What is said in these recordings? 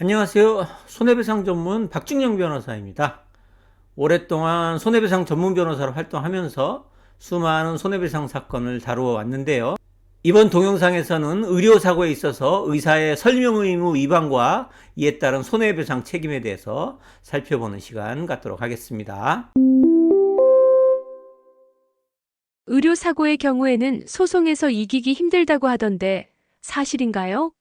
안녕하세요. 손해배상 전문 박중영 변호사입니다. 오랫동안 손해배상 전문 변호사로 활동하면서 수많은 손해배상 사건을 다루어 왔는데요. 이번 동영상에서는 의료사고에 있어서 의사의 설명 의무 위반과 이에 따른 손해배상 책임에 대해서 살펴보는 시간 갖도록 하겠습니다. 의료사고의 경우에는 소송에서 이기기 힘들다고 하던데 사실인가요?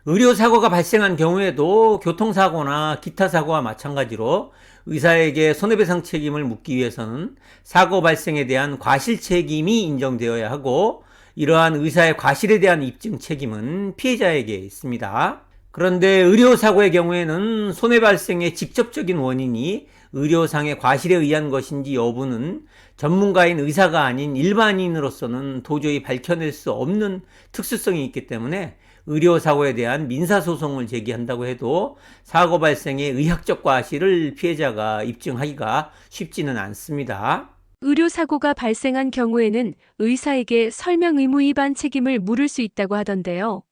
의료사고가 발생한 경우에도 교통사고나 기타 사고와 마찬가지로 의사에게 손해배상 책임을 묻기 위해서는 사고 발생에 대한 과실 책임이 인정되어야 하고, 이러한 의사의 과실에 대한 입증 책임은 피해자에게 있습니다. 그런데 의료사고의 경우에는 손해 발생의 직접적인 원인이 의료상의 과실에 의한 것인지 여부는 전문가인 의사가 아닌 일반인으로서는 도저히 밝혀낼 수 없는 특수성이 있기 때문에 의료사고에 대한 민사소송을 제기한다고 해도 사고 발생의 의학적 과실을 피해자가 입증하기가 쉽지는 않습니다. 의료사고가 발생한 경우에는 의사에게 설명 의무 위반 책임을 물을 수 있다고 하던데요.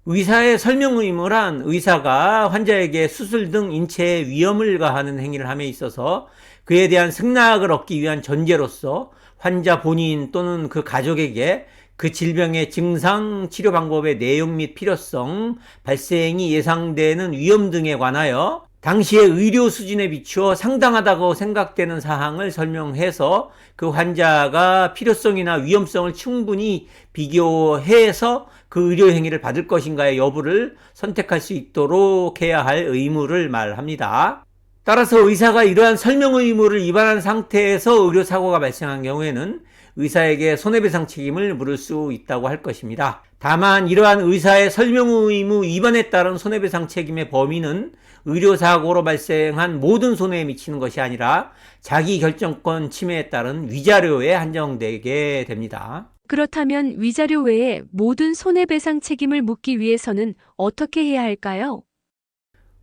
의사의 설명 의무란 의사가 환자에게 수술 등 인체에 위험을 가하는 행위를 함에 있어서 그에 대한 승낙을 얻기 위한 전제로서 환자 본인 또는 그 가족에게 그 질병의 증상, 치료 방법의 내용 및 필요성, 발생이 예상되는 위험 등에 관하여 당시의 의료 수준에 비추어 상당하다고 생각되는 사항을 설명해서 그 환자가 필요성이나 위험성을 충분히 비교해서 그 의료 행위를 받을 것인가의 여부를 선택할 수 있도록 해야 할 의무를 말합니다. 따라서 의사가 이러한 설명 의무를 위반한 상태에서 의료사고가 발생한 경우에는 의사에게 손해배상 책임을 물을 수 있다고 할 것입니다. 다만 이러한 의사의 설명 의무 위반에 따른 손해배상 책임의 범위는 의료사고로 발생한 모든 손해에 미치는 것이 아니라 자기결정권 침해에 따른 위자료에 한정되게 됩니다. 그렇다면 위자료 외에 모든 손해배상 책임을 묻기 위해서는 어떻게 해야 할까요?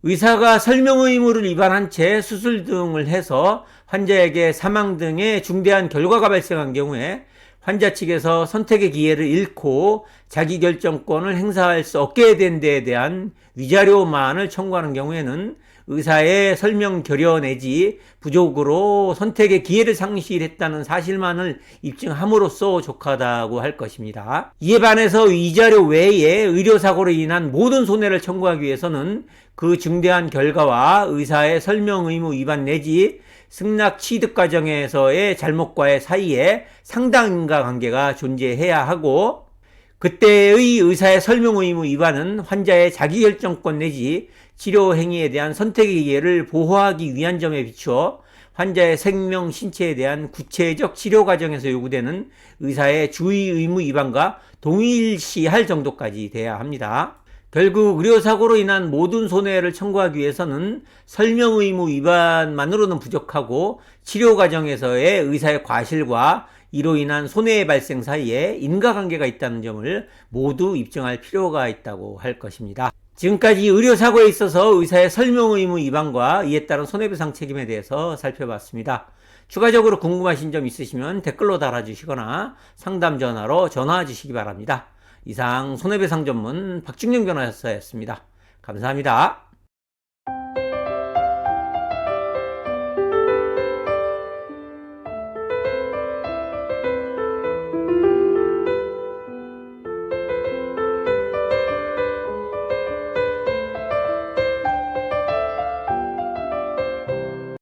의사가 설명 의무를 위반한 채 수술 등을 해서 환자에게 사망 등의 중대한 결과가 발생한 경우에 환자 측에서 선택의 기회를 잃고 자기결정권을 행사할 수 없게 된 데에 대한 위자료만을 청구하는 경우에는 의사의 설명 결여 내지 부족으로 선택의 기회를 상실했다는 사실만을 입증함으로써 족하다고 할 것입니다. 이에 반해서 위자료 외에 의료사고로 인한 모든 손해를 청구하기 위해서는 그 중대한 결과와 의사의 설명 의무 위반 내지 승낙 취득 과정에서의 잘못과의 사이에 상당 인과관계가 존재해야 하고, 그때의 의사의 설명 의무 위반은 환자의 자기결정권 내지 치료 행위에 대한 선택의 기회를 보호하기 위한 점에 비추어 환자의 생명, 신체에 대한 구체적 치료 과정에서 요구되는 의사의 주의 의무 위반과 동일시할 정도까지 돼야 합니다. 결국 의료사고로 인한 모든 손해를 청구하기 위해서는 설명 의무 위반만으로는 부족하고 치료 과정에서의 의사의 과실과 이로 인한 손해의 발생 사이에 인과관계가 있다는 점을 모두 입증할 필요가 있다고 할 것입니다. 지금까지 의료사고에 있어서 의사의 설명 의무 위반과 이에 따른 손해배상 책임에 대해서 살펴봤습니다. 추가적으로 궁금하신 점 있으시면 댓글로 달아주시거나 상담 전화로 전화 주시기 바랍니다. 이상 손해배상 전문 박중영 변호사였습니다. 감사합니다.